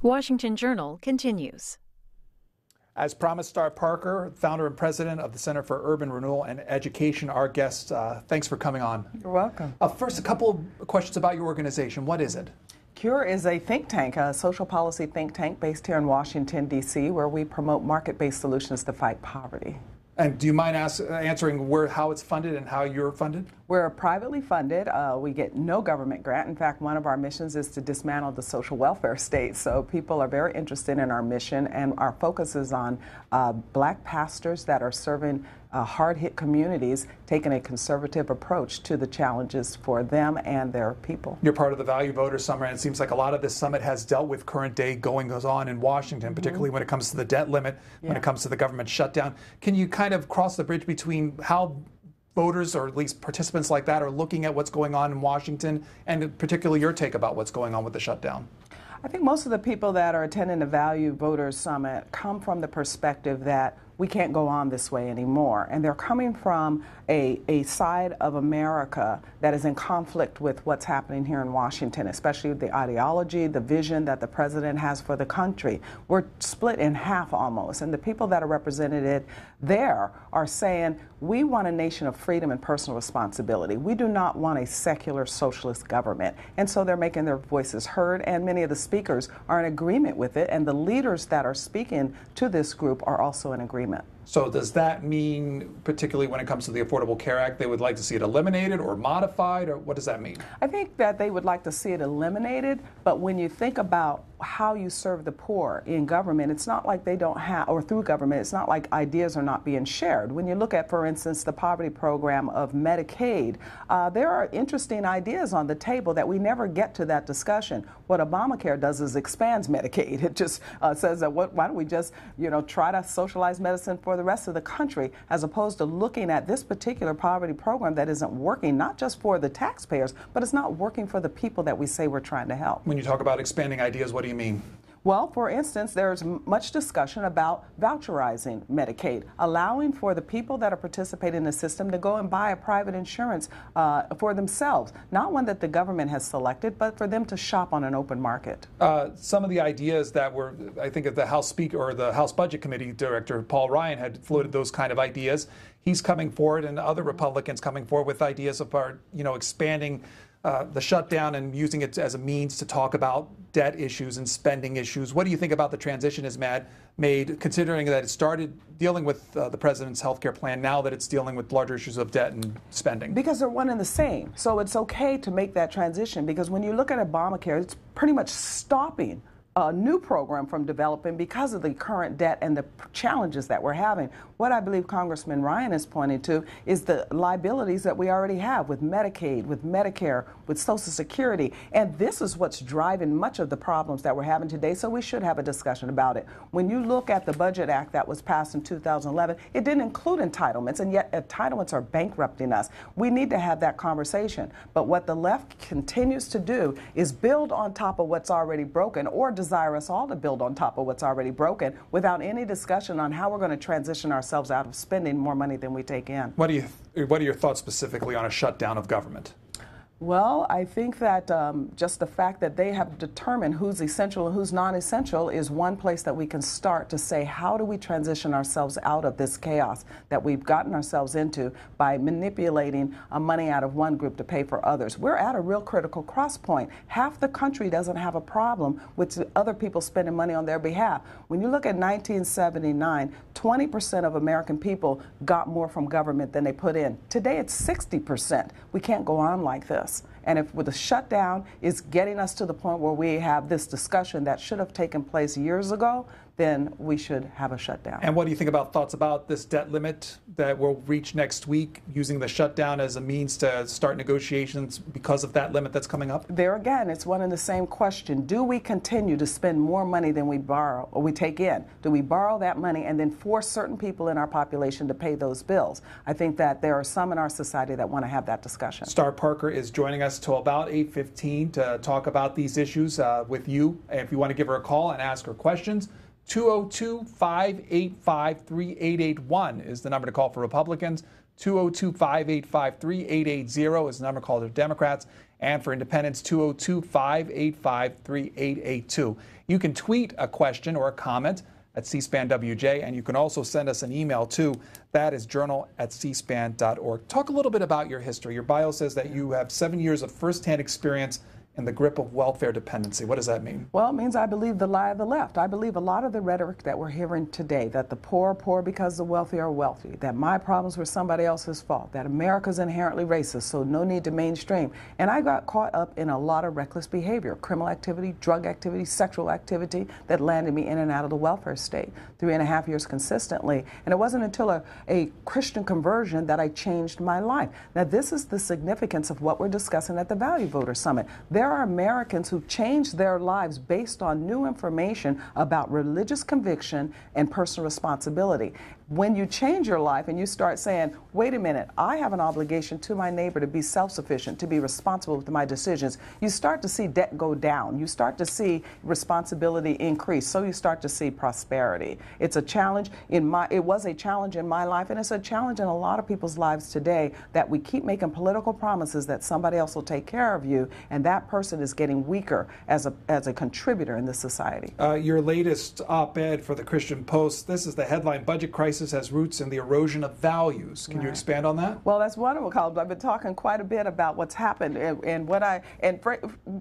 Washington Journal continues. As promised, Star Parker, founder and president of the Center for Urban Renewal and Education, our guest. Thanks for coming on. You're welcome. First, a couple of questions about your organization. What is it? CURE is a think tank, a social policy think tank based here in Washington, D.C., where we promote market-based solutions to fight poverty. And do you mind answering how it's funded and how you're funded? We're privately funded. We get no government grant. In fact, one of our missions is to dismantle the social welfare state. So people are very interested in our mission, and our focus is on black pastors that are serving hard-hit communities, taking a conservative approach to the challenges for them and their people. You're part of the Value Voters Summit, and it seems like a lot of this summit has dealt with current day goings on in Washington, particularly when it comes to the debt limit, when it comes to the government shutdown. Can you kind of cross the bridge between how voters, or at least participants like that, are looking at what's going on in Washington, and particularly your take about what's going on with the shutdown? I think most of the people that are attending the Value Voters Summit come from the perspective that we can't go on this way anymore. And they're coming from a side of America that is in conflict with what's happening here in Washington, especially with the ideology, the vision that the president has for the country. We're split in half almost. And the people that are represented there are saying, we want a nation of freedom and personal responsibility. We do not want a secular socialist government. And so they're making their voices heard, and many of the speakers are in agreement with it, and the leaders that are speaking to this group are also in agreement. So does that mean, particularly when it comes to the Affordable Care Act, they would like to see it eliminated or modified, or what does that mean? I think that they would like to see it eliminated, but when you think about how you serve the poor in government, it's not like they don't have, or through government, it's not like ideas are not being shared. When you look at, for instance, the poverty program of Medicaid, there are interesting ideas on the table that we never get to that discussion. What Obamacare does is expands Medicaid. It just says that why don't we just, try to socialize medicine for the rest of the country, as opposed to looking at this particular poverty program that isn't working, not just for the taxpayers, but it's not working for the people that we say we're trying to help. When you talk about expanding ideas, what do you mean? Well, for instance, there's much discussion about voucherizing Medicaid, allowing for the people that are participating in the system to go and buy a private insurance for themselves, not one that the government has selected, but for them to shop on an open market. Some of the ideas that were, I think, the House Speaker or the House Budget Committee Director, Paul Ryan, had floated those kind of ideas. He's coming forward, and other Republicans coming forward with ideas of expanding the shutdown and using it as a means to talk about debt issues and spending issues. What do you think about the transition is made, considering that it started dealing with the president's health care plan, now that it's dealing with larger issues of debt and spending? Because they're one and the same. So it's okay to make that transition, because when you look at Obamacare, it's pretty much stopping a new program from developing because of the current debt and the challenges that we're having. What I believe Congressman Ryan is pointing to is the liabilities that we already have with Medicaid, with Medicare, with Social Security. And this is what's driving much of the problems that we're having today, so we should have a discussion about it. When you look at the Budget Act that was passed in 2011, it didn't include entitlements, and yet entitlements are bankrupting us. We need to have that conversation. But what the left continues to do is build on top of what's already broken, or desire us all to build on top of what's already broken, without any discussion on how we're going to transition ourselves out of spending more money than we take in. What are your thoughts specifically on a shutdown of government? Well, I think that just the fact that they have determined who's essential and who's non-essential is one place that we can start to say, how do we transition ourselves out of this chaos that we've gotten ourselves into by manipulating money out of one group to pay for others? We're at a real critical cross point. Half the country doesn't have a problem with other people spending money on their behalf. When you look at 1979, 20% of American people got more from government than they put in. Today, it's 60%. We can't go on like this. And if the shutdown is getting us to the point where we have this discussion that should have taken place years ago, then we should have a shutdown. And what do you think about thoughts about this debt limit that we'll reach next week, using the shutdown as a means to start negotiations because of that limit that's coming up? There again, it's one and the same question. Do we continue to spend more money than we borrow or we take in? Do we borrow that money and then force certain people in our population to pay those bills? I think that there are some in our society that want to have that discussion. Star Parker is joining us till about 8:15 to talk about these issues with you. If you want to give her a call and ask her questions, 202-585-3881 is the number to call for Republicans. 202-585-3880 is the number called the Democrats. And for independents, 202-585-3882. You can tweet a question or a comment at C-SPAN WJ, and you can also send us an email too. That is journal@cspan.org. Talk a little bit about your history. Your bio says that you have 7 years of firsthand experience in the grip of welfare dependency. What does that mean? Well, it means I believe the lie of the left. I believe a lot of the rhetoric that we're hearing today, that the poor are poor because the wealthy are wealthy, that my problems were somebody else's fault, that America's inherently racist, so no need to mainstream. And I got caught up in a lot of reckless behavior, criminal activity, drug activity, sexual activity that landed me in and out of the welfare state, 3.5 years consistently. And it wasn't until a Christian conversion that I changed my life. Now, this is the significance of what we're discussing at the Value Voter Summit. There are Americans who changed their lives based on new information about religious conviction and personal responsibility. When you change your life and you start saying, wait a minute, I have an obligation to my neighbor to be self-sufficient, to be responsible with my decisions, you start to see debt go down. You start to see responsibility increase. So you start to see prosperity. It's a challenge it was a challenge in my life, and it's a challenge in a lot of people's lives today, that we keep making political promises that somebody else will take care of you, and that person is getting weaker as a contributor in this society. Your latest op-ed for the Christian Post, this is the headline, Budget Crisis has roots in the erosion of values. Can you expand on that? Well, that's one of the columns. I've been talking quite a bit about what's happened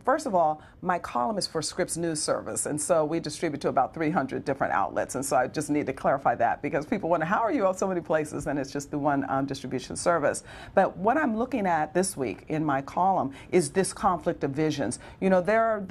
first of all, my column is for Scripps News Service, and so we distribute to about 300 different outlets, and so I just need to clarify that because people wonder, how are you on so many places? And it's just the one distribution service. But what I'm looking at this week in my column is this conflict of visions. You know, there are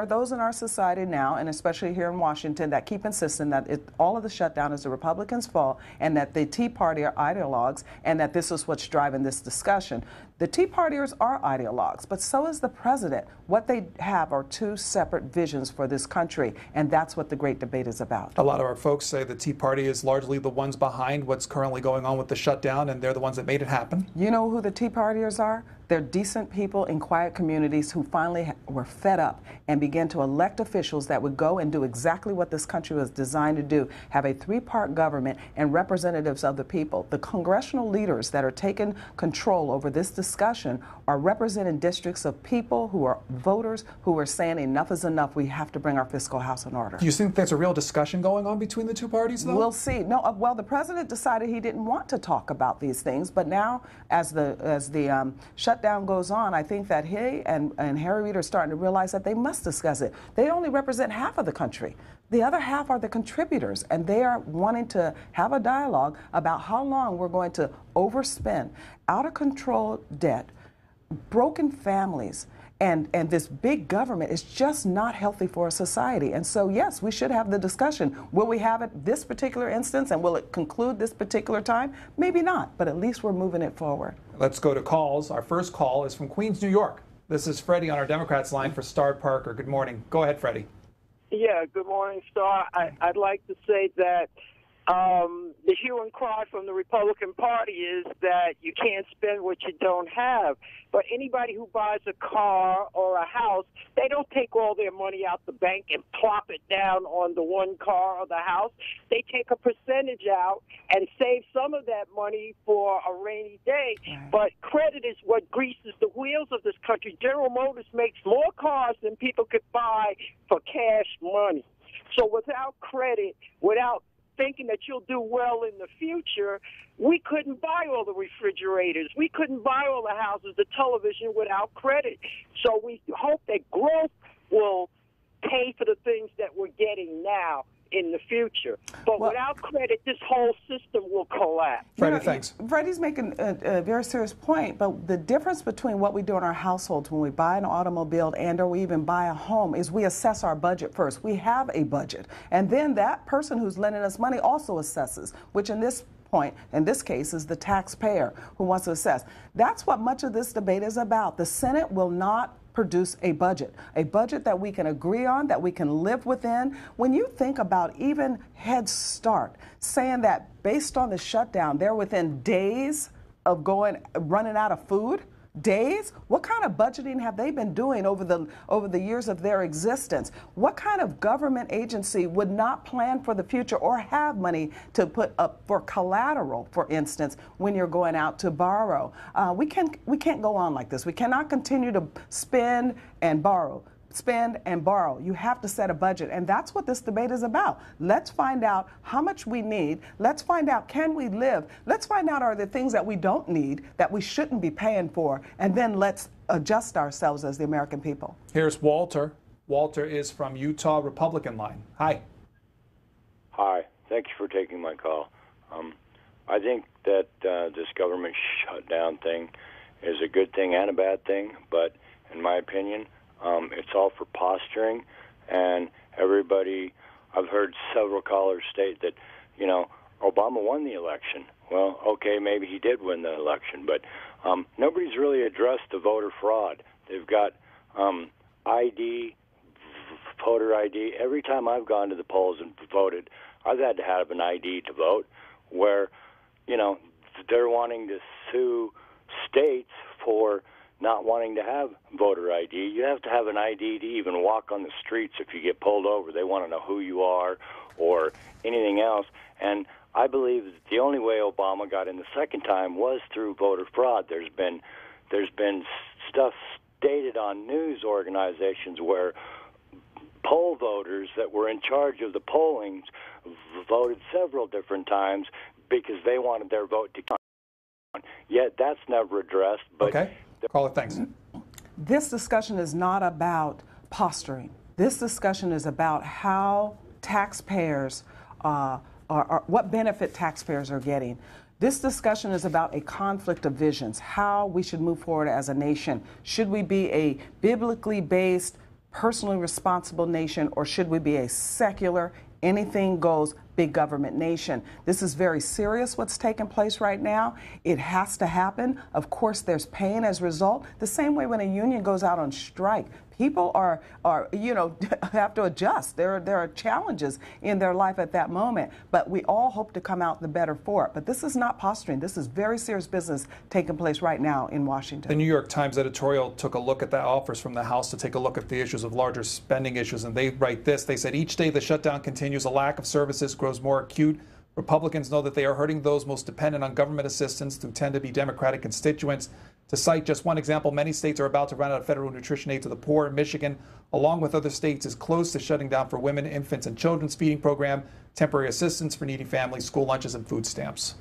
those in our society now, and especially here in Washington, that keep insisting that all of the shutdown is the Republicans' fault, and that the Tea Party are ideologues, and that this is what's driving this discussion. The Tea Partiers are ideologues, but so is the president. What they have are two separate visions for this country, and that's what the great debate is about. A lot of our folks say the Tea Party is largely the ones behind what's currently going on with the shutdown, and they're the ones that made it happen. You know who the Tea Partiers are? They're decent people in quiet communities who finally were fed up and began to elect officials that would go and do exactly what this country was designed to do, have a three-part government and representatives of the people. The congressional leaders that are taking control over this discussion are representing districts of people who are voters who are saying enough is enough, we have to bring our fiscal house in order. Do you think there's a real discussion going on between the two parties, though? We'll see. No, well, the president decided he didn't want to talk about these things, but now as the shutdown goes on, I think that he and Harry Reid are starting to realize that they must discuss it. They only represent half of the country. The other half are the contributors, and they are wanting to have a dialogue about how long we're going to overspend, out of control debt, broken families, and this big government is just not healthy for a society. And so, yes, we should have the discussion. Will we have it this particular instance, and will it conclude this particular time? Maybe not, but at least we're moving it forward. Let's go to calls. Our first call is from Queens, New York. This is Freddie on our Democrats line for Star Parker. Good morning. Go ahead, Freddie. Yeah, good morning, Star. I'd like to say that the hue and cry from the Republican Party is that you can't spend what you don't have. But anybody who buys a car or a house, they don't take all their money out the bank and plop it down on the one car or the house. They take a percentage out and save some of that money for a rainy day. Right. But credit is what greases the wheels of this country. General Motors makes more cars than people could buy for cash money. So without credit, without thinking that you'll do well in the future, we couldn't buy all the refrigerators. We couldn't buy all the houses, the television without credit. So we hope that growth will pay for the things that we're getting now in the future. But without credit, this whole system will collapse. Freddie, thanks. Freddie's making a very serious point, but the difference between what we do in our households when we buy an automobile and or we even buy a home is we assess our budget first. We have a budget. And then that person who's lending us money also assesses, which in this case, is the taxpayer who wants to assess. That's what much of this debate is about. The Senate will not produce a budget that we can agree on, that we can live within. When you think about even Head Start saying that based on the shutdown, they're within days of running out of food, days? What kind of budgeting have they been doing over the years of their existence? What kind of government agency would not plan for the future or have money to put up for collateral, for instance, when you're going out to borrow? We can't go on like this. We cannot continue to spend and borrow. Spend and borrow. You have to set a budget, and that's what this debate is about. Let's find out how much we need. Let's find out, can we live? Let's find out, are there things that we don't need that we shouldn't be paying for, and then let's adjust ourselves as the American people. Here's Walter. Walter is from Utah Republican line. Hi. Hi. Thank you for taking my call. I think that this government shutdown thing is a good thing and a bad thing, but in my opinion, it's all for posturing, and everybody, I've heard several callers state that, Obama won the election. Well, okay, maybe he did win the election, but nobody's really addressed the voter fraud. They've got ID, voter ID. Every time I've gone to the polls and voted, I've had to have an ID to vote, where, they're wanting to sue states for not wanting to have voter ID. You have to have an ID to even walk on the streets if you get pulled over. They want to know who you are or anything else. And I believe that the only way Obama got in the second time was through voter fraud. There's been stuff stated on news organizations where poll voters that were in charge of the polling voted several different times because they wanted their vote to count. Yet that's never addressed. But okay. Caller, thanks. This discussion is not about posturing. This discussion is about how taxpayers what benefit taxpayers are getting. This discussion is about a conflict of visions, how we should move forward as a nation. Should we be a biblically based, personally responsible nation, or should we be a secular, anything goes, big government nation? This is very serious, what's taking place right now. It has to happen. Of course, there's pain as a result. The same way when a union goes out on strike, people are have to adjust. There are challenges in their life at that moment, but we all hope to come out the better for it. But this is not posturing. This is very serious business taking place right now in Washington. The New York Times editorial took a look at the offers from the House to take a look at the issues of larger spending issues, and they write this. They said, each day the shutdown continues, a lack of services grows more acute. Republicans know that they are hurting those most dependent on government assistance, who tend to be Democratic constituents. To cite just one example, many states are about to run out of federal nutrition aid to the poor. Michigan, along with other states, is close to shutting down for women, infants, and children's feeding program, temporary assistance for needy families, school lunches, and food stamps.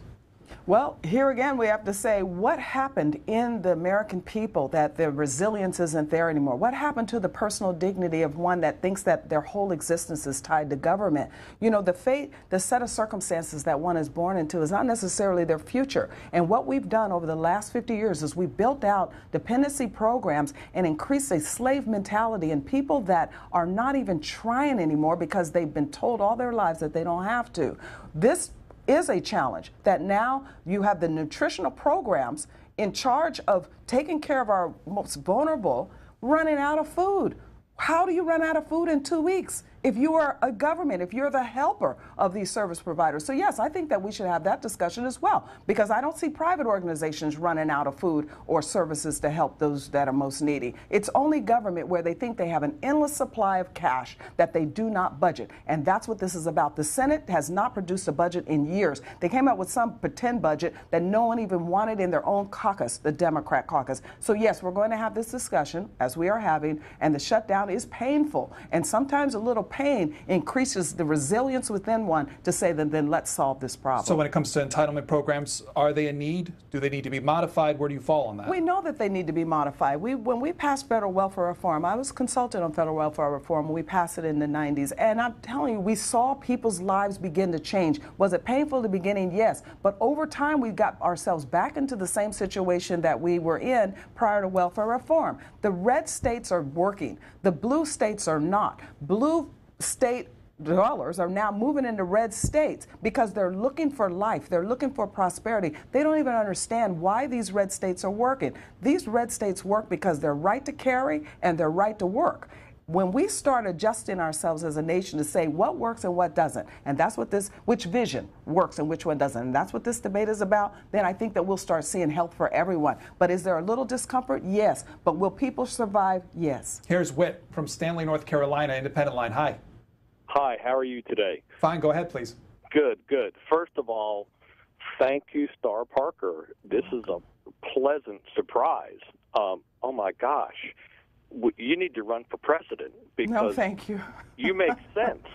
Well, here again, we have to say, what happened in the American people that their resilience isn't there anymore? What happened to the personal dignity of one that thinks that their whole existence is tied to government? The fate, the set of circumstances that one is born into is not necessarily their future. And what we've done over the last 50 years is we've built out dependency programs and increased a slave mentality in people that are not even trying anymore because they've been told all their lives that they don't have to. This is a challenge that now you have the nutritional programs in charge of taking care of our most vulnerable running out of food. How do you run out of food in 2 weeks if you are a government, if you're the helper of these service providers? So yes, I think that we should have that discussion as well, because I don't see private organizations running out of food or services to help those that are most needy. It's only government where they think they have an endless supply of cash that they do not budget. And that's what this is about. The Senate has not produced a budget in years. They came out with some pretend budget that no one even wanted in their own caucus, the Democrat caucus. So yes, we're going to have this discussion as we are having, and the shutdown is painful. And sometimes a little pain increases the resilience within one to say that then let's solve this problem. So when it comes to entitlement programs, are they a need? Do they need to be modified? Where do you fall on that? We know that they need to be modified. When we passed federal welfare reform, I was consulted on federal welfare reform when we passed it in the 90s. And I'm telling you, we saw people's lives begin to change. Was it painful at the beginning? Yes. But over time, we got ourselves back into the same situation that we were in prior to welfare reform. The red states are working. The blue states are not. Blue state dollars are now moving into red states because they're looking for life. They're looking for prosperity. They don't even understand why these red states are working. These red states work because their right to carry and their right to work. When we start adjusting ourselves as a nation to say what works and what doesn't, and that's what which vision works and which one doesn't, and that's what this debate is about, then I think that we'll start seeing health for everyone. But is there a little discomfort? Yes. But will people survive? Yes. Here's Whit from Stanley, North Carolina, Independent Line. Hi. Hi, how are you today? Fine, go ahead, please. Good, good. First of all, thank you, Star Parker. This is a pleasant surprise. Oh, my gosh. You need to run for president because no, thank you. You make sense.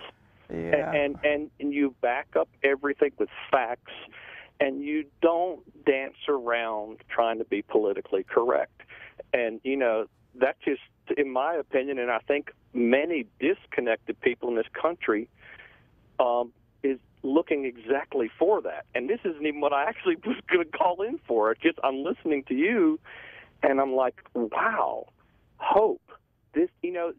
Yeah. And you back up everything with facts, and you don't dance around trying to be politically correct. And, you know, that just, in my opinion, and I think many disconnected people in this country, is looking exactly for that. And this isn't even what I actually was going to call in for. It's just I'm listening to you, and I'm like, wow, hope. This, you know,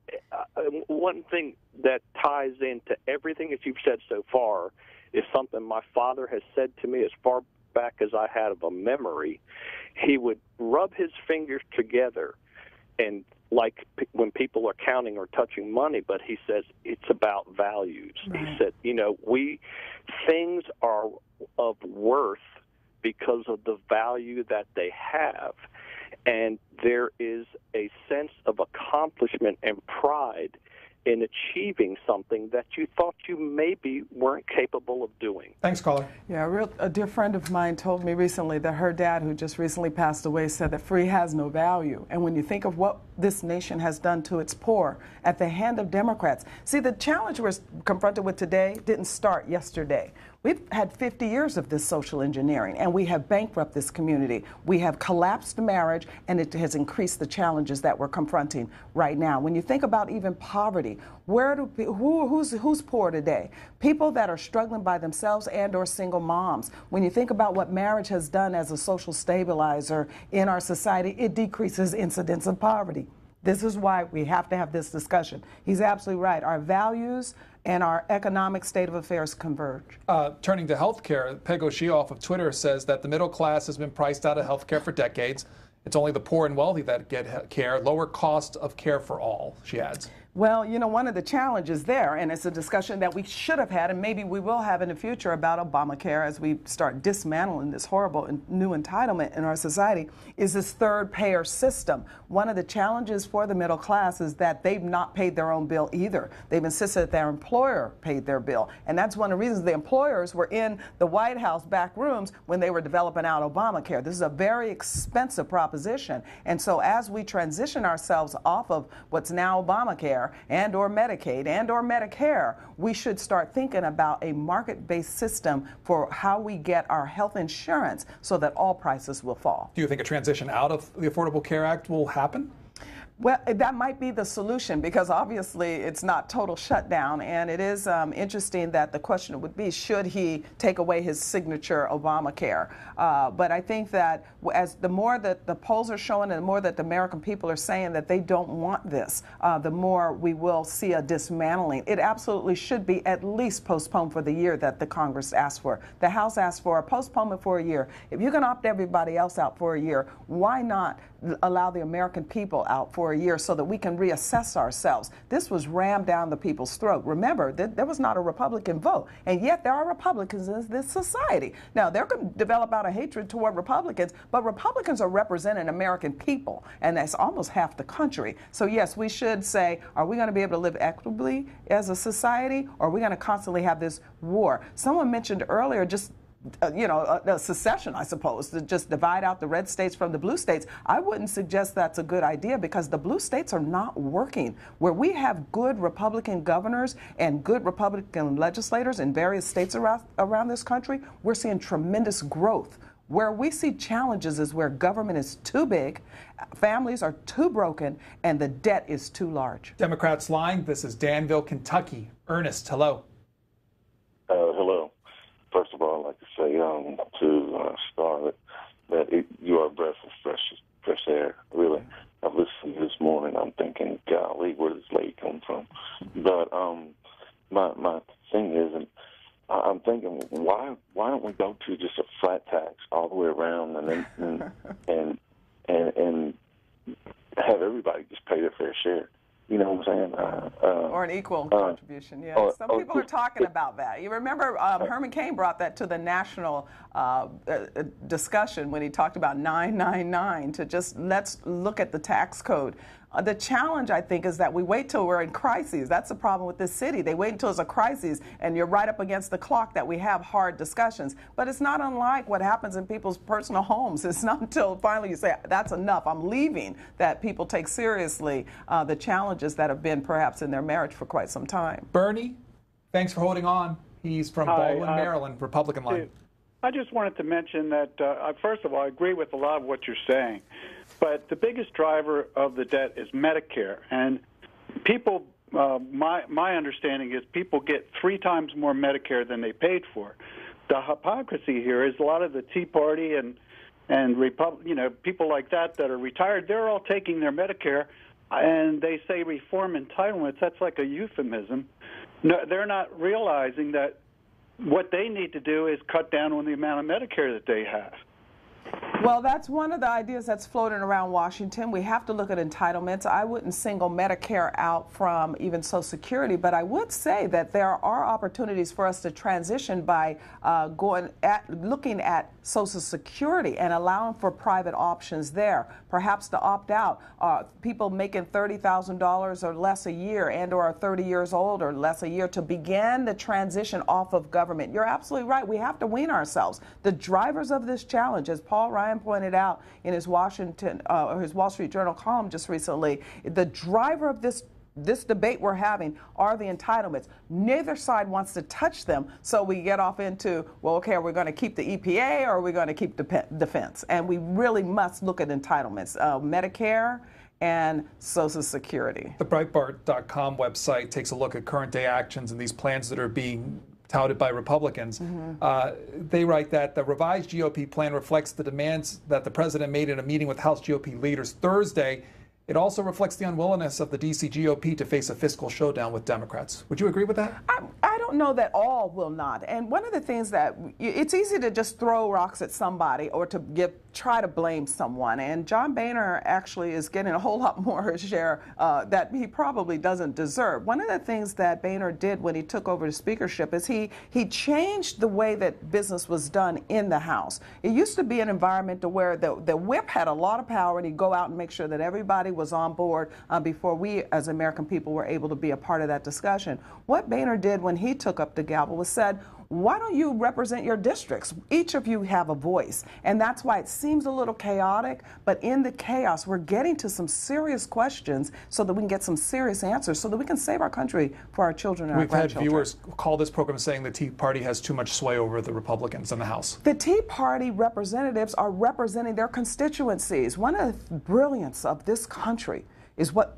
one thing that ties into everything that you've said so far is something my father has said to me as far back as I had of a memory. He would rub his fingers together, and like when people are counting or touching money, but he says it's about values. Right. He said, you know, things are of worth because of the value that they have. And there is a sense of accomplishment and pride in achieving something that you thought you maybe weren't capable of doing. Thanks, caller. Yeah, a dear friend of mine told me recently that her dad, who just recently passed away, said that free has no value. And when you think of what this nation has done to its poor at the hand of Democrats, see, the challenge we're confronted with today didn't start yesterday. We've had 50 years of this social engineering, and we have bankrupted this community. We have collapsed marriage, and it has increased the challenges that we're confronting right now. When you think about even poverty, who's poor today? People that are struggling by themselves and/or single moms. When you think about what marriage has done as a social stabilizer in our society, it decreases incidence of poverty. This is why we have to have this discussion. He's absolutely right. Our values and our economic state of affairs converge. Turning to health care, Peg Oshioff of Twitter says that the middle class has been priced out of health care for decades. It's only the poor and wealthy that get care. Lower cost of care for all, she adds. Well, you know, one of the challenges there, and it's a discussion that we should have had, and maybe we will have in the future about Obamacare as we start dismantling this horrible new entitlement in our society, is this third payer system. One of the challenges for the middle class is that they've not paid their own bill either. They've insisted that their employer paid their bill. And that's one of the reasons the employers were in the White House back rooms when they were developing out Obamacare. This is a very expensive proposition. And so as we transition ourselves off of what's now Obamacare, and or Medicaid and or Medicare, we should start thinking about a market-based system for how we get our health insurance so that all prices will fall. Do you think a transition out of the Affordable Care Act will happen? Well, that might be the solution because obviously it's not total shutdown, and it is interesting that the question would be, should he take away his signature Obamacare? But I think that as the more that the polls are showing and the more that the American people are saying that they don't want this, the more we will see a dismantling. It absolutely should be at least postponed for the year that the Congress asked for. The House asked for a postponement for a year. If you can opt everybody else out for a year, why not allow the American people out for a year so that we can reassess ourselves? This was rammed down the people's throat. Remember, there was not a Republican vote, and yet there are Republicans in this society. Now, they're going to develop out a hatred toward Republicans, but Republicans are representing American people, and that's almost half the country. So yes, we should say, are we going to be able to live equitably as a society, or are we going to constantly have this war? Someone mentioned earlier just a secession, I suppose, to just divide out the red states from the blue states. I wouldn't suggest that's a good idea because the blue states are not working. Where we have good Republican governors and good Republican legislators in various states around this country, we're seeing tremendous growth. Where we see challenges is where government is too big, families are too broken, and the debt is too large. Democrats line. This is Danville, Kentucky. Ernest, hello. Hello. First of all, I'd like to say to Star that you are a breath of fresh air. Really, I've listened this morning. I'm thinking, golly, where does this lady come from? But my thing is, and I'm thinking, why don't we go to just a flat tax all the way around, and have everybody just pay their fair share? You know what I'm saying? Or an equal contribution, yeah. Some people are talking about that. You remember Herman Cain brought that to the national discussion when he talked about 999 to just let's look at the tax code. The challenge, I think, is that we wait till we're in crises. That's the problem with this city. They wait until it's a crisis, and you're right up against the clock that we have hard discussions. But it's not unlike what happens in people's personal homes. It's not until finally you say, that's enough, I'm leaving, that people take seriously the challenges that have been perhaps in their marriage for quite some time. Bernie, thanks for holding on. He's from Baldwin, Maryland, Republican line. I just wanted to mention that, first of all, I agree with a lot of what you're saying. But the biggest driver of the debt is Medicare. And people, my understanding is people get 3 times more Medicare than they paid for. The hypocrisy here is a lot of the Tea Party and people like that are retired, they're all taking their Medicare, and they say reform entitlements. That's like a euphemism. No, they're not realizing that what they need to do is cut down on the amount of Medicare that they have. Well, that's one of the ideas that's floating around Washington. We have to look at entitlements. I wouldn't single Medicare out from even Social Security, but I would say that there are opportunities for us to transition by looking at Social Security and allowing for private options there. Perhaps to opt out, people making $30,000 or less a year and or are 30 years old or less a year to begin the transition off of government. You're absolutely right. We have to wean ourselves. The drivers of this challenge, as Paul Ryan pointed out in his Wall Street Journal column just recently, the driver of this debate we're having are the entitlements. Neither side wants to touch them, so we get off into, well, okay, are we going to keep the EPA or are we going to keep defense? And we really must look at entitlements, Medicare and Social Security. The Breitbart.com website takes a look at current day actions and these plans that are being touted by Republicans. They write that the revised GOP plan reflects the demands that the president made in a meeting with House GOP leaders Thursday. It also reflects the unwillingness of the D.C. GOP to face a fiscal showdown with Democrats. Would you agree with that? I don't know that all will not. And one of the things that it's easy to just throw rocks at somebody or to try to blame someone. And John Boehner actually is getting a whole lot more share that he probably doesn't deserve. One of the things that Boehner did when he took over the speakership is he changed the way that business was done in the House. It used to be an environment where the whip had a lot of power and he'd go out and make sure that everybody was on board before we as American people were able to be a part of that discussion. What Boehner did when he took up the gavel was said, why don't you represent your districts? Each of you have a voice. And that's why it seems a little chaotic, but in the chaos, we're getting to some serious questions so that we can get some serious answers so that we can save our country for our children and our grandchildren. We've had viewers call this program saying the Tea Party has too much sway over the Republicans in the House. The Tea Party representatives are representing their constituencies. One of the brilliance of this country is what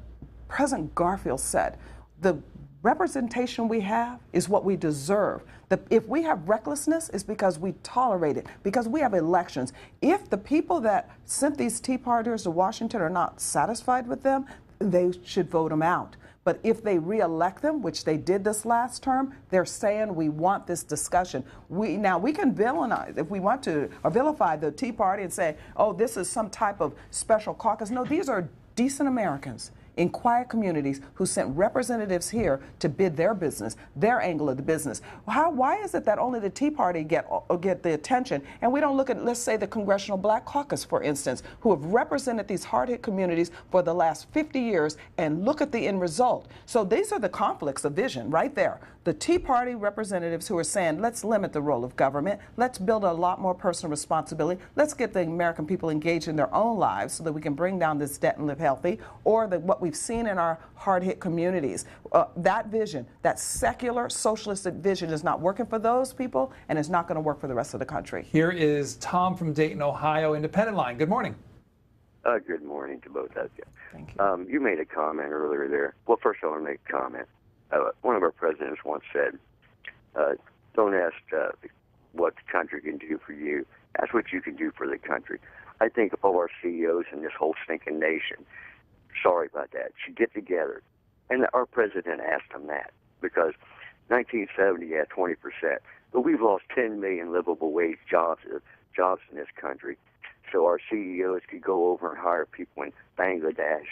President Garfield said. The representation we have is what we deserve. If we have recklessness, it's because we tolerate it, because we have elections. If the people that sent these Tea Partiers to Washington are not satisfied with them, they should vote them out. But if they re-elect them, which they did this last term, they're saying we want this discussion. Now, we can villainize, if we want to, or vilify the Tea Party and say, oh, this is some type of special caucus. No, these are decent Americans in quiet communities who sent representatives here to bid their business, their angle of the business. Why is it that only the Tea Party get the attention and we don't look at, let's say, the Congressional Black Caucus, for instance, who have represented these hard-hit communities for the last 50 years and look at the end result? So these are the conflicts of vision right there. The Tea Party representatives who are saying, let's limit the role of government, let's build a lot more personal responsibility, let's get the American people engaged in their own lives so that we can bring down this debt and live healthy, or what we've seen in our hard-hit communities. That vision, that secular socialistic vision is not working for those people, and it's not going to work for the rest of the country. Here is Tom from Dayton, Ohio, Independent Line. Good morning. Good morning to both of you. Thank you. You made a comment earlier there. Well, first I want to make a comment. One of our presidents once said, don't ask what the country can do for you. Ask what you can do for the country. I think all our CEOs in this whole stinking nation, sorry about that, should get together. And our president asked them that because 1970 had 20%, but we've lost 10 million livable wage jobs in this country. So our CEOs could go over and hire people in Bangladesh,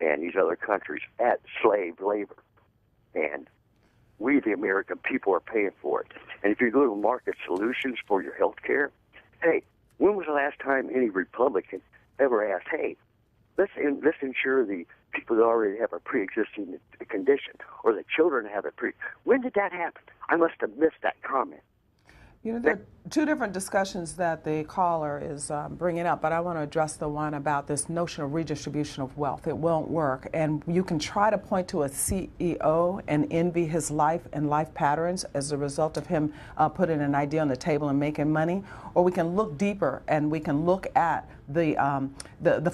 and these other countries at slave labor. And we, the American people, are paying for it. And if you go to market solutions for your health care, hey, when was the last time any Republican ever asked, hey, let's ensure the people that already have a pre-existing condition or the children have a when did that happen? I must have missed that comment. You know, there are two different discussions that the caller is bringing up, but I want to address the one about this notion of redistribution of wealth. It won't work, and you can try to point to a CEO and envy his life and life patterns as a result of him putting an idea on the table and making money, or we can look deeper and we can look at the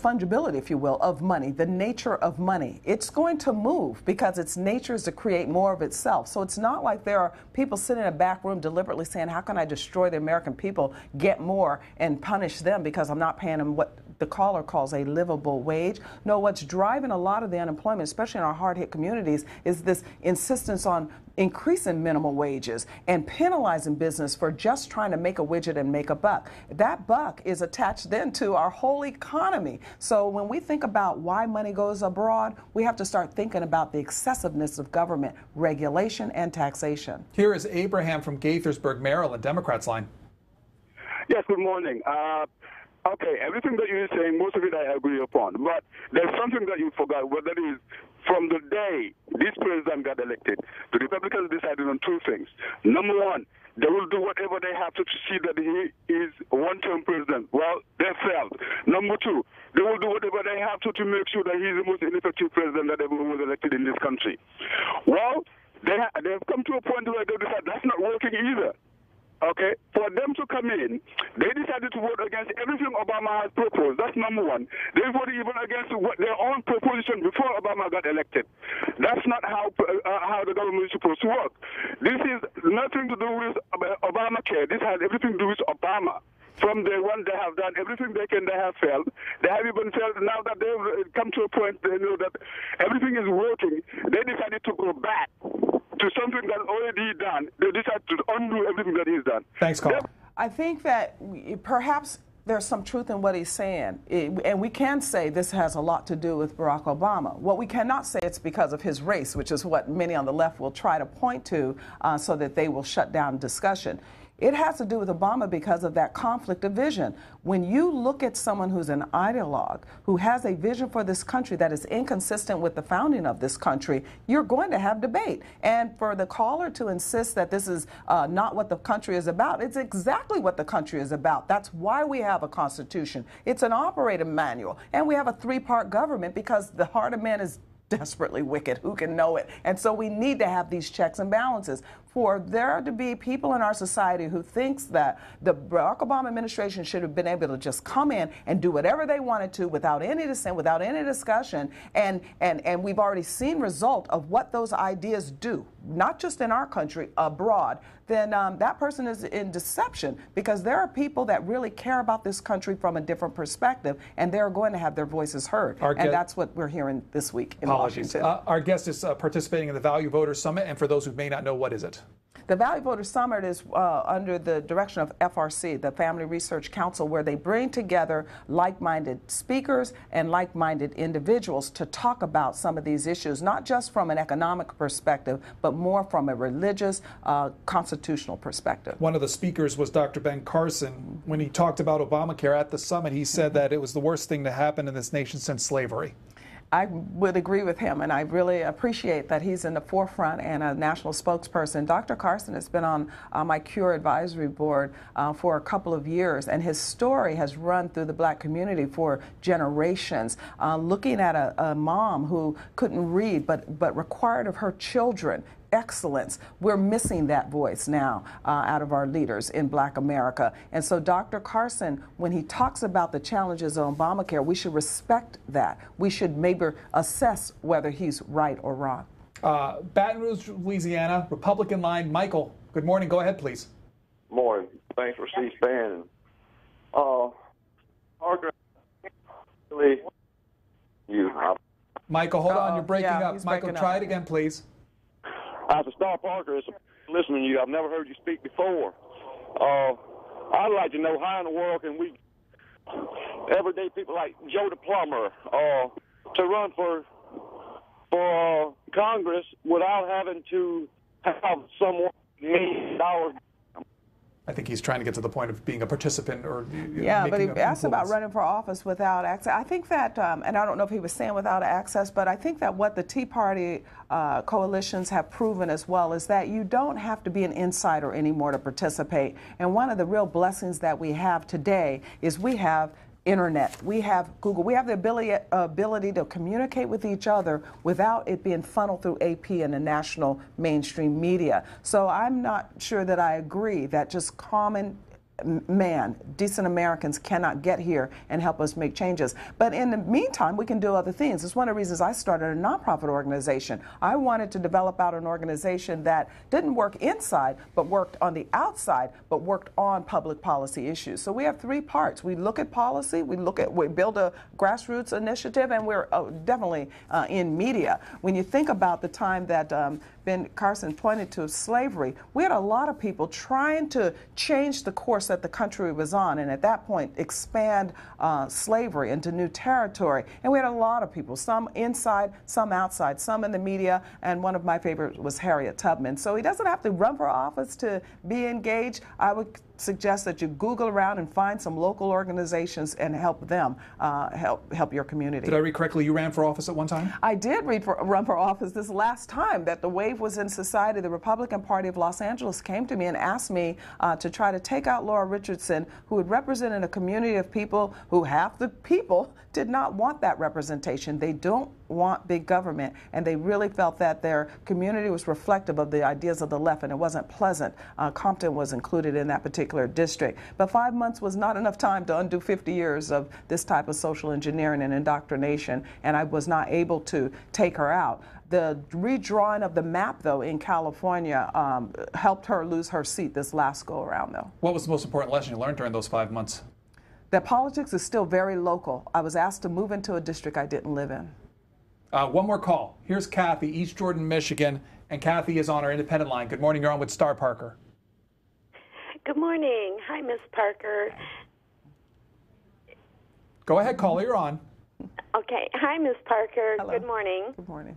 fungibility, if you will, of money, the nature of money. It's going to move because its nature is to create more of itself. So it's not like there are people sitting in a back room deliberately saying, how can I destroy the American people, get more, and punish them because I'm not paying them what the caller calls a livable wage? No, what's driving a lot of the unemployment, especially in our hard-hit communities, is this insistence on increasing minimum wages and penalizing business for just trying to make a widget and make a buck. That buck is attached then to our whole economy. So when we think about why money goes abroad, we have to start thinking about the excessiveness of government regulation and taxation. Here is Abraham from Gaithersburg, Maryland, Democrats line. Yes, good morning. Okay, everything that you're saying, most of it I agree upon. But there's something that you forgot, what that is, from the day this president got elected, the Republicans decided on two things. Number one, they will do whatever they have to see that he is a one-term president. Well, they failed. Number two, they will do whatever they have to make sure that he's the most ineffective president that ever was elected in this country. Well, they've come to a point where they decide that's not working either. Okay, for them to come in, they decided to vote against everything Obama has proposed. That's number one. They voted even against their own proposition before Obama got elected. That's not how the government is supposed to work. This is nothing to do with Obamacare. This has everything to do with Obama. From day one, they have done everything they can. They have failed. They have even failed now that they've come to a point they know that everything is working. They decided to go back to something that's already done. They decided to undo everything that he's done. Thanks, Carl. I think that perhaps there's some truth in what he's saying. And we can say this has a lot to do with Barack Obama. What we cannot say it's because of his race, which is what many on the left will try to point to so that they will shut down discussion. It has to do with Obama because of that conflict of vision. When you look at someone who's an ideologue, who has a vision for this country that is inconsistent with the founding of this country, you're going to have debate. And for the caller to insist that this is not what the country is about, it's exactly what the country is about. That's why we have a constitution. It's an operating manual. And we have a three-part government because the heart of man is desperately wicked. Who can know it? And so we need to have these checks and balances. For there to be people in our society who thinks that the Barack Obama administration should have been able to just come in and do whatever they wanted to without any dissent, without any discussion, and we've already seen result of what those ideas do, not just in our country, abroad, then that person is in deception, because there are people that really care about this country from a different perspective, and they're going to have their voices heard. And that's what we're hearing this week in Washington. Our guest is participating in the Value Voters Summit, and for those who may not know, what is it? The Value Voters Summit is under the direction of FRC, the Family Research Council, where they bring together like-minded speakers and like-minded individuals to talk about some of these issues, not just from an economic perspective, but more from a religious, constitutional perspective. One of the speakers was Dr. Ben Carson. When he talked about Obamacare at the summit, he said that it was the worst thing to happen in this nation since slavery. I would agree with him, and I really appreciate that he's in the forefront and a national spokesperson. Dr. Carson has been on my CURE advisory board for a couple of years, and his story has run through the black community for generations, looking at a mom who couldn't read but required of her children excellence. We're missing that voice now out of our leaders in black America. And so Dr. Carson, when he talks about the challenges of Obamacare, we should respect that. We should maybe assess whether he's right or wrong. Baton Rouge, Louisiana, Republican line. Michael, good morning. Go ahead, please. Morning. Thanks for C-SPAN. Parker, Michael, hold on. You're breaking up. Michael, try it again, please. As a Star Parker, it's listening to you. I've never heard you speak before. I'd like to know how in the world can we, everyday people like Joe the plumber, to run for for Congress without having to have someone $1 million. I think he's trying to get to the point of being a participant or yeah, but he making asked about influence. running for office without access. I think that, and I don't know if he was saying without access, but I think that what the Tea Party coalitions have proven as well is that you don't have to be an insider anymore to participate. And one of the real blessings that we have today is we have internet, we have Google, we have the ability to communicate with each other without it being funneled through AP and the national mainstream media. So I'm not sure that I agree that just common man, decent Americans cannot get here and help us make changes. But in the meantime, we can do other things. It's one of the reasons I started a nonprofit organization. I wanted to develop out an organization that didn't work inside, but worked on the outside, but worked on public policy issues. So we have three parts. We look at policy, we build a grassroots initiative, and we're definitely in media. When you think about the time that Ben Carson pointed to slavery, we had a lot of people trying to change the course that the country was on, and at that point expand slavery into new territory. And we had a lot of people, some inside, some outside, some in the media, and one of my favorites was Harriet Tubman. So he doesn't have to run for office to be engaged. I would suggest that you Google around and find some local organizations and help them help your community. Did I read correctly, you ran for office at one time? I did run for office this last time that the wave was in society. The Republican Party of Los Angeles came to me and asked me to try to take out Laura Richardson, who had represented a community of people who half the people did not want that representation. They don't want big government, and they really felt that their community was reflective of the ideas of the left, and it wasn't pleasant. Compton was included in that particular district. But 5 months was not enough time to undo 50 years of this type of social engineering and indoctrination, and I was not able to take her out. The redrawing of the map, though, in California helped her lose her seat this last go-around, though. What was the most important lesson you learned during those 5 months? That politics is still very local. I was asked to move into a district I didn't live in. One more call. Here's Kathy, East Jordan, Michigan, and Kathy is on our independent line. Good morning. You're on with Star Parker. Good morning. Hi, Miss Parker. Go ahead, caller. You're on. Okay. Hi, Miss Parker. Hello. Good morning. Good morning.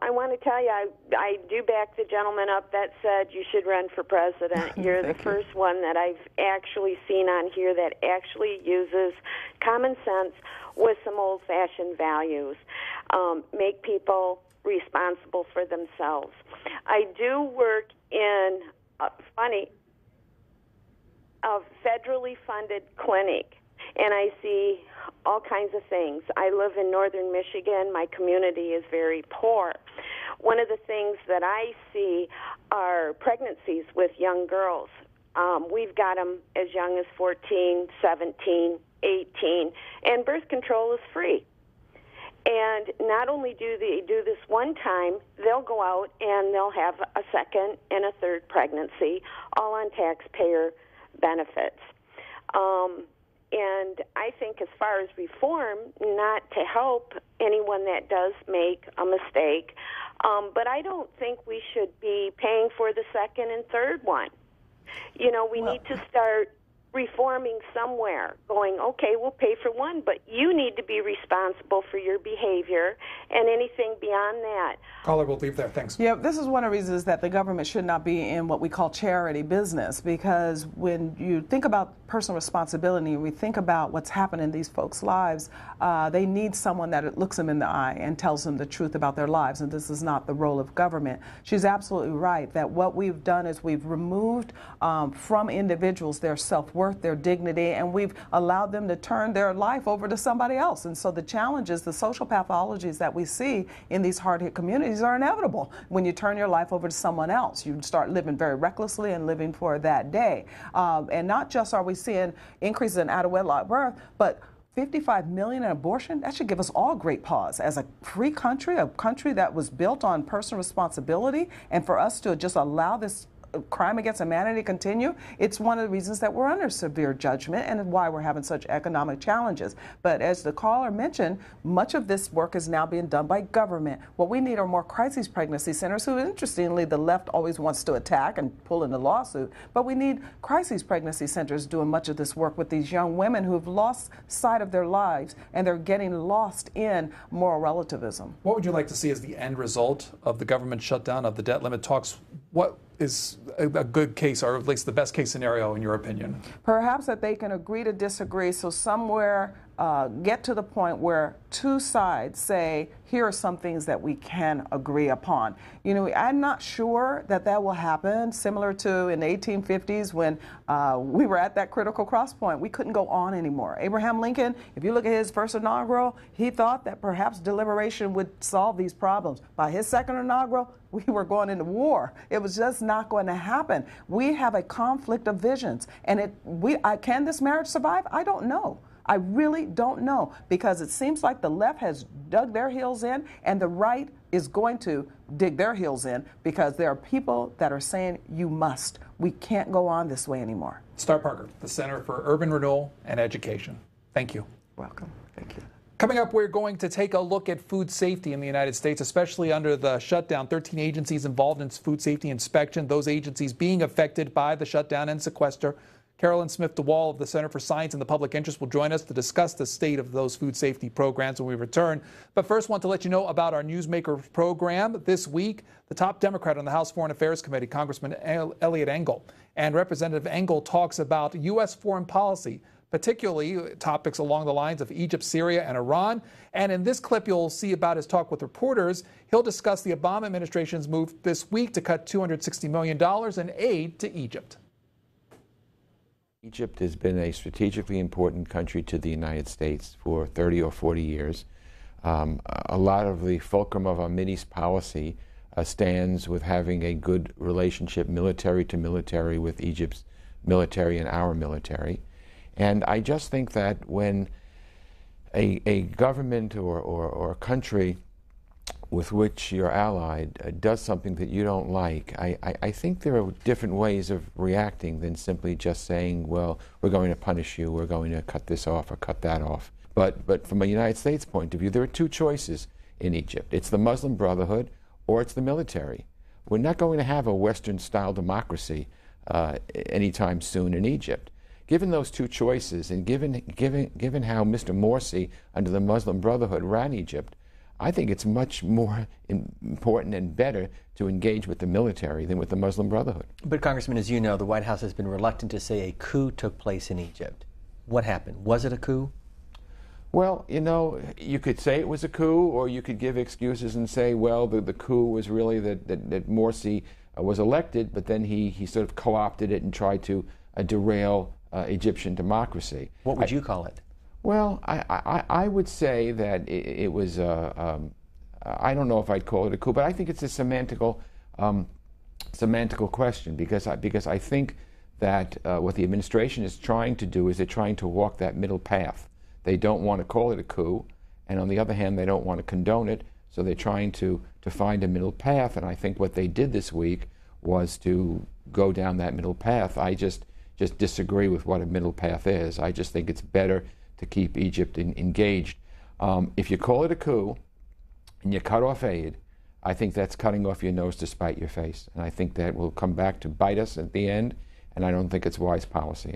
I want to tell you, I do back the gentleman up that said you should run for president. You're the first one that I've actually seen on here that actually uses common sense with some old-fashioned values. Make people responsible for themselves. I do work in a federally funded clinic, and I see all kinds of things. I live in northern Michigan. My community is very poor. One of the things that I see are pregnancies with young girls. We've got them as young as 14, 17, 18, and birth control is free. And not only do they do this one time, they'll go out and they'll have a second and a third pregnancy, all on taxpayer benefits. And I think as far as reform, not to help anyone that does make a mistake, but I don't think we should be paying for the second and third one. You know, we need to start reforming somewhere, going, okay, we'll pay for one, but you need to be responsible for your behavior, and anything beyond that. Caller, we'll leave there. Thanks. Yeah, this is one of the reasons that the government should not be in what we call charity business, because when you think about personal responsibility, we think about what's happened in these folks' lives, they need someone that looks them in the eye and tells them the truth about their lives, and this is not the role of government. She's absolutely right that what we've done is we've removed from individuals their self-worth, their dignity, and we've allowed them to turn their life over to somebody else. And so the challenges, the social pathologies that we see in these hard-hit communities are inevitable. When you turn your life over to someone else, you start living very recklessly and living for that day. And not just are we seeing increases in out-of-wedlock birth, but 55 million in abortion, that should give us all great pause. As a free country, a country that was built on personal responsibility, and for us to just allow this crime against humanity continue, it's one of the reasons that we're under severe judgment and why we're having such economic challenges. But as the caller mentioned, much of this work is now being done by government. What we need are more crisis pregnancy centers, who interestingly the left always wants to attack and pull in the lawsuit. But we need crisis pregnancy centers doing much of this work with these young women who have lost sight of their lives and they're getting lost in moral relativism. What would you like to see as the end result of the government shutdown, of the debt limit talks? What is a good case, or at least the best case scenario in your opinion? Perhaps that they can agree to disagree, so somewhere get to the point where two sides say, here are some things that we can agree upon. You know, I'm not sure that that will happen, similar to in the 1850s when we were at that critical cross point. We couldn't go on anymore. Abraham Lincoln, if you look at his first inaugural, he thought that perhaps deliberation would solve these problems. By his second inaugural, we were going into war. It was just not going to happen. We have a conflict of visions, and can this marriage survive? I don't know. I really don't know, because it seems like the left has dug their heels in and the right is going to dig their heels in, because there are people that are saying you must. We can't go on this way anymore. Star Parker, the Center for Urban Renewal and Education. Thank you. Welcome. Thank you. Coming up, we're going to take a look at food safety in the United States, especially under the shutdown. 13 agencies involved in food safety inspection, those agencies being affected by the shutdown and sequester. Carolyn Smith-DeWall of the Center for Science and the Public Interest will join us to discuss the state of those food safety programs when we return. But first, want to let you know about our Newsmaker program. This week, the top Democrat on the House Foreign Affairs Committee, Congressman Eliot Engel, and Representative Engel talks about U.S. foreign policy, particularly topics along the lines of Egypt, Syria, and Iran. And in this clip, you'll see about his talk with reporters. He'll discuss the Obama administration's move this week to cut $260 million in aid to Egypt. Egypt has been a strategically important country to the United States for 30 or 40 years. A lot of the fulcrum of our Mideast policy stands with having a good relationship, military to military, with Egypt's military and our military. And I just think that when a government or a country with which you're allied does something that you don't like, I think there are different ways of reacting than simply just saying, well, we're going to punish you, we're going to cut this off or cut that off. But from a United States point of view, there are two choices in Egypt. It's the Muslim Brotherhood or it's the military. We're not going to have a Western-style democracy anytime soon in Egypt. Given those two choices, and given how Mr. Morsi under the Muslim Brotherhood ran Egypt, I think it's much more important and better to engage with the military than with the Muslim Brotherhood. But Congressman, as you know, the White House has been reluctant to say a coup took place in Egypt. What happened? Was it a coup? Well, you know, you could say it was a coup, or you could give excuses and say, well, the coup was really that Morsi was elected, but then he sort of co-opted it and tried to derail Egyptian democracy. What would you call it? Well, I would say that it was, I don't know if I'd call it a coup, but I think it's a semantical question, because I think that what the administration is trying to do is they're trying to walk that middle path. They don't want to call it a coup, and on the other hand, they don't want to condone it, so they're trying to find a middle path, and I think what they did this week was to go down that middle path. I just disagree with what a middle path is. I just think it's better to keep Egypt engaged. If you call it a coup and you cut off aid, I think that's cutting off your nose to spite your face. And I think that will come back to bite us at the end, and I don't think it's wise policy.